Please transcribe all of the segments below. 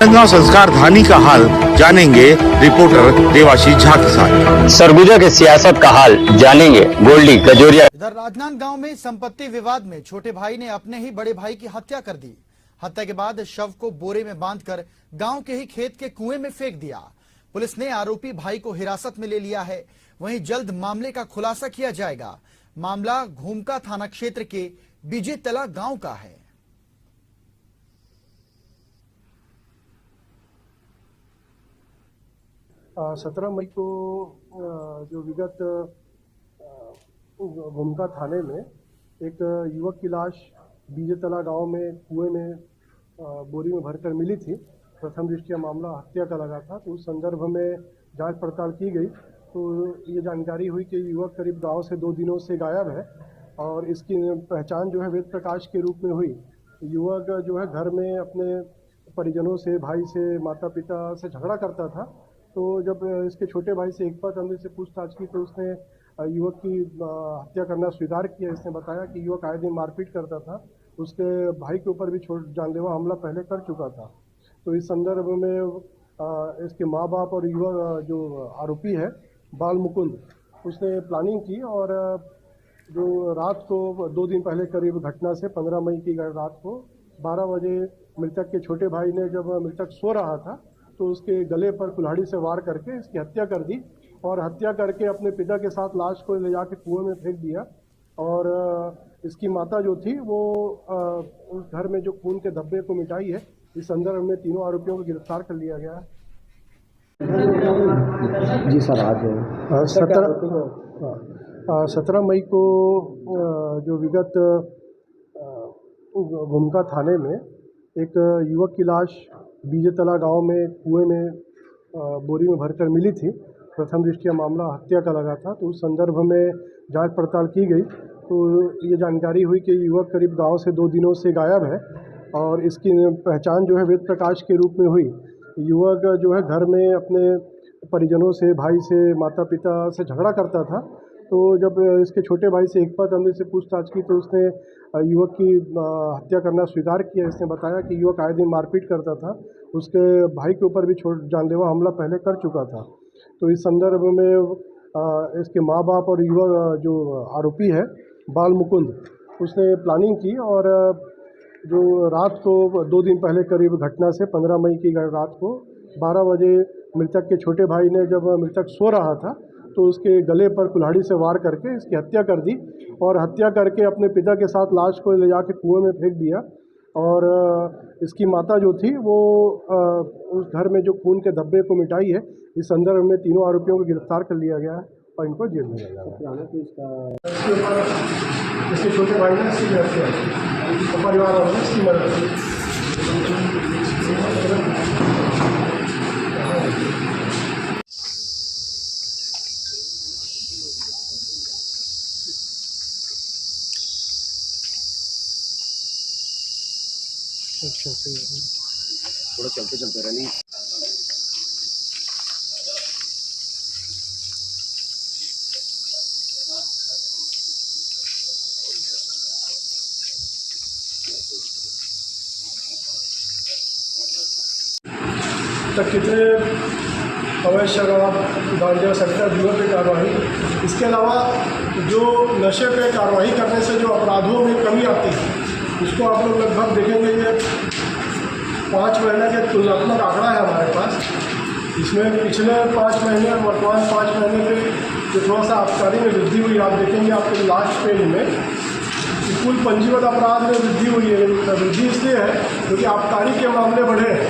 राजनांदगांव संस्कार धानी का हाल जानेंगे रिपोर्टर देवाशीष झा के साथ। सरगुजा के सियासत का हाल जानेंगे गोल्डी गजोरिया। इधर राजनांदगांव में संपत्ति विवाद में छोटे भाई ने अपने ही बड़े भाई की हत्या कर दी। हत्या के बाद शव को बोरे में बांधकर गांव के ही खेत के कुएं में फेंक दिया। पुलिस ने आरोपी भाई को हिरासत में ले लिया है। वहीं जल्द मामले का खुलासा किया जाएगा। मामला घूमका थाना क्षेत्र के बीजेतला गांव का है। 17 मई को जो विगत घूमका थाने में एक युवक की लाश बीजेतला गांव में कुएं में बोरी में भरकर मिली थी। प्रथम दृष्टया मामला हत्या का लगा था, तो उस संदर्भ में जांच पड़ताल की गई तो ये जानकारी हुई कि युवक करीब गांव से 2 दिनों से गायब है और इसकी पहचान जो है वेद प्रकाश के रूप में हुई। युवक जो है घर में अपने परिजनों से, भाई से, माता पिता से झगड़ा करता था। तो जब इसके छोटे भाई से एक बार हमने से पूछताछ की तो उसने युवक की हत्या करना स्वीकार किया। इसने बताया कि युवक आए दिन मारपीट करता था, उसके भाई के ऊपर भी जानलेवा हमला पहले कर चुका था। तो इस संदर्भ में इसके माँ बाप और युवक जो आरोपी है बाल मुकुंद, उसने प्लानिंग की और जो रात को 2 दिन पहले करीब घटना से 15 मई की रात को 12 बजे मृतक के छोटे भाई ने जब मृतक सो रहा था तो उसके गले पर कुल्हाड़ी से वार करके इसकी हत्या कर दी और हत्या करके अपने पिता के साथ लाश को ले जाके कुएं में फेंक दिया। और इसकी माता जो थी वो उस घर में जो खून के धब्बे को मिटाई है। इस संदर्भ में तीनों आरोपियों को गिरफ्तार कर लिया गया है। जी सर, आज 17 मई को जो विगत घूमका थाने में एक युवक की लाश बीजेतला गांव में कुएं में बोरी में भरकर मिली थी। प्रथम दृष्टया मामला हत्या का लगा था, तो उस संदर्भ में जांच पड़ताल की गई तो ये जानकारी हुई कि युवक करीब गांव से 2 दिनों से गायब है और इसकी पहचान जो है वेद प्रकाश के रूप में हुई। युवक जो है घर में अपने परिजनों से, भाई से, माता पिता से झगड़ा करता था। तो जब इसके छोटे भाई से एक बार हमने से पूछताछ की तो उसने युवक की हत्या करना स्वीकार किया। इसने बताया कि युवक आए दिन मारपीट करता था, उसके भाई के ऊपर भी जानलेवा हमला पहले कर चुका था। तो इस संदर्भ में इसके माँ बाप और युवक जो आरोपी है बाल मुकुंद, उसने प्लानिंग की और जो रात को 2 दिन पहले करीब घटना से 15 मई की रात को 12 बजे मृतक के छोटे भाई ने जब मृतक सो रहा था तो उसके गले पर कुल्हाड़ी से वार करके इसकी हत्या कर दी और हत्या करके अपने पिता के साथ लाश को ले जाके कुएं में फेंक दिया। और इसकी माता जो थी वो उस घर में जो खून के धब्बे को मिटाई है। इस संदर्भ में तीनों आरोपियों को गिरफ्तार कर लिया गया है और इनको जेल में लगाया गया है। इसके छोटे भाई ने इसकी हत्या तो परिवार वालों ने इसकी मदद की। अच्छा, सही है। थोड़ा चलते चलते रहनी। तक कितने अवैध शराब, गांजा, सेक्टर ब्यूरो पे कार्रवाई, इसके अलावा जो नशे पे कार्रवाई करने से जो अपराधों में कमी आती है उसको आप लोग लगभग देखेंगे। ये 5 महीने के तुलनात्मक आंकड़ा है हमारे पास। इसमें पिछले 5 महीने और वर्तमान 5 महीने में जो थोड़ा सा आबकारी में वृद्धि हुई, आप देखेंगे आपके लास्ट पेज में कुल पंजीबद्ध अपराध में वृद्धि हुई है। वृद्धि इसलिए है क्योंकि आबकारी के मामले बढ़े हैं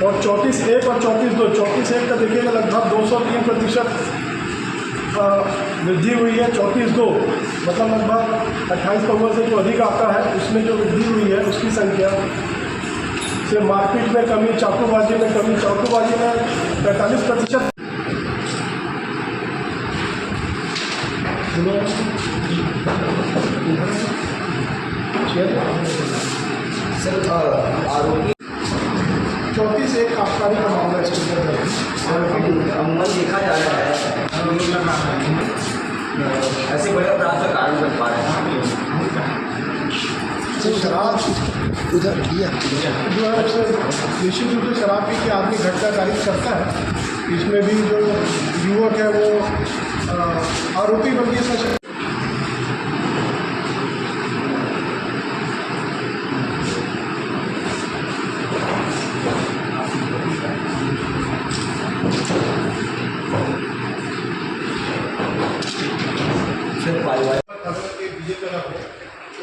और 34(1) और 34(2), 34(1) का देखिएगा लगभग 203% वृद्धि हुई है। 34(2) मतलब लगभग 28 करोड़ से जो अधिक आता है उसमें जो वृद्धि हुई है उसकी संख्या से मारपीट में कमी, चाकूबाजी में कमी, चाकूबाजी में 45%। सर, आरोपी 34(1) आबकारी का मामला इसके अंदर अमूमन देखा जा रहा है ऐसे बड़े अपराध का कारण बन पा रहे हैं। शराब उधर दिया जो है उससे निश्चित रूप से शराब पी के आदमी घटना तारीफ करता है। इसमें भी जो युवक है वो आरोपी बन गया सच।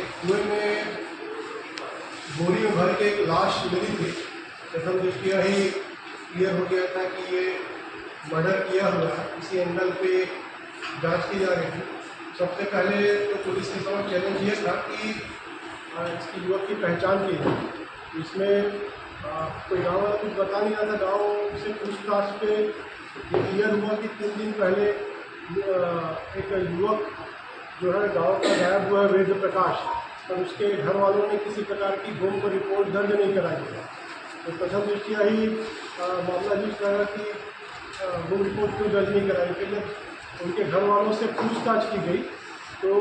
एक कुएं में बोरी में भर के एक लाश मिली थी। प्रथम दृष्टिया ही क्लियर हो गया था कि ये मर्डर किया हुआ है। इसी एंगल पे जांच की जा रही थी। सबसे पहले तो पुलिस के समझ चैलेंज ये था कि इसकी युवक की पहचान की जाए। इसमें कोई गाँव वाला कुछ बता नहीं रहा था। गाँव से पूछताछ पे ये क्लियर हुआ कि 3 दिन पहले एक युवक जो है गांव का गायब हुआ है, वेद प्रकाश, पर उसके घर वालों ने किसी प्रकार की गुम पर रिपोर्ट दर्ज नहीं कराई है। तो प्रथम दृष्टिया ही मामला जिस तरह की गुम रिपोर्ट क्यों दर्ज नहीं कराई, फिर जब उनके घर वालों से पूछताछ की गई तो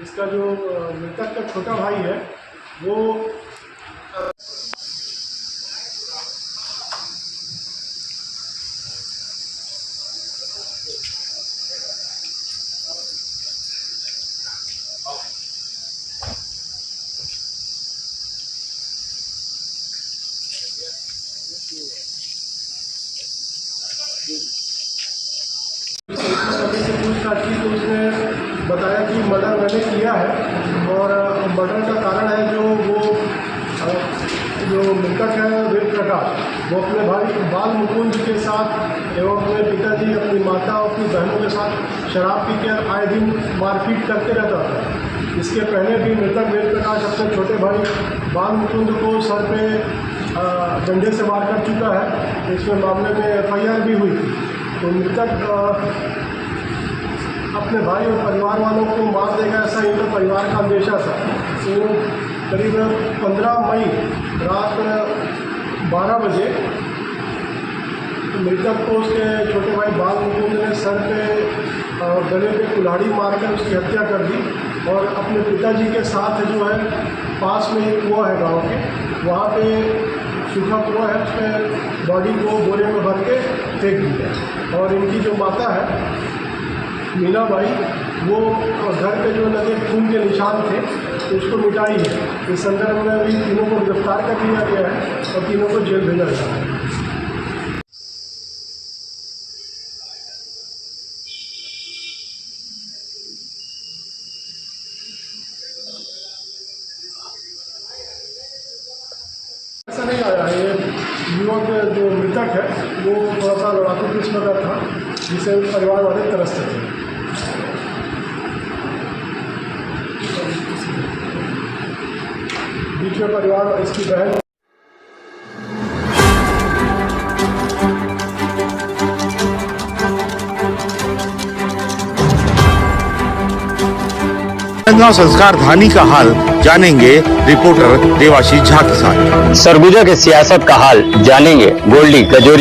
इसका जो मृतक का छोटा भाई है वो से पूछताछ की तो उसने बताया कि मर्डर मैंने किया है और मर्डर का कारण है जो मृतक है वेद प्रकाश, वो अपने भाई बाल मुकुंद के साथ एवं अपने पिताजी, अपनी माता और अपनी बहनों के साथ शराब पी कर आए दिन मारपीट करते रहता था। इसके पहले भी मृतक वेद प्रकाश अपने छोटे भाई बाल मुकुंद को सर पे डंडे से मार कर चुका है। इसमें मामले में FIR भी हुई थी। तो मृतक अपने भाई और परिवार वालों को मार देगा ऐसा इनका परिवार का अंदेशा था। तो करीब 15 मई रात 12 बजे मृतक को उसके छोटे भाई बाल मुकुंद ने सर पे और गले पे कुल्हाड़ी मारकर उसकी हत्या कर दी और अपने पिताजी के साथ जो है पास में एक कुआं है गांव के, वहाँ पे सूखा कुआं है, उसमें बॉडी को बोरे में भर के फेंक दिया। और इनकी जो माता है मीना बाई, वो घर पे जो लगे खून के निशान थे तो उसको मिटाई है। इस संदर्भ में अभी तीनों को गिरफ्तार कर लिया गया है और तीनों को जेल भेजा गया है। ऐसा नहीं आया है। ये युवक जो मृतक है वो थोड़ा सा लड़ाकू किस्म का था जिसे परिवार वाले तरसते थे। बीच में परिवार इसकी बहन संस्कार धानी का हाल जानेंगे रिपोर्टर देवाशीष झा के साथ। सरगुजा के सियासत का हाल जानेंगे गोल्डी कजोरी।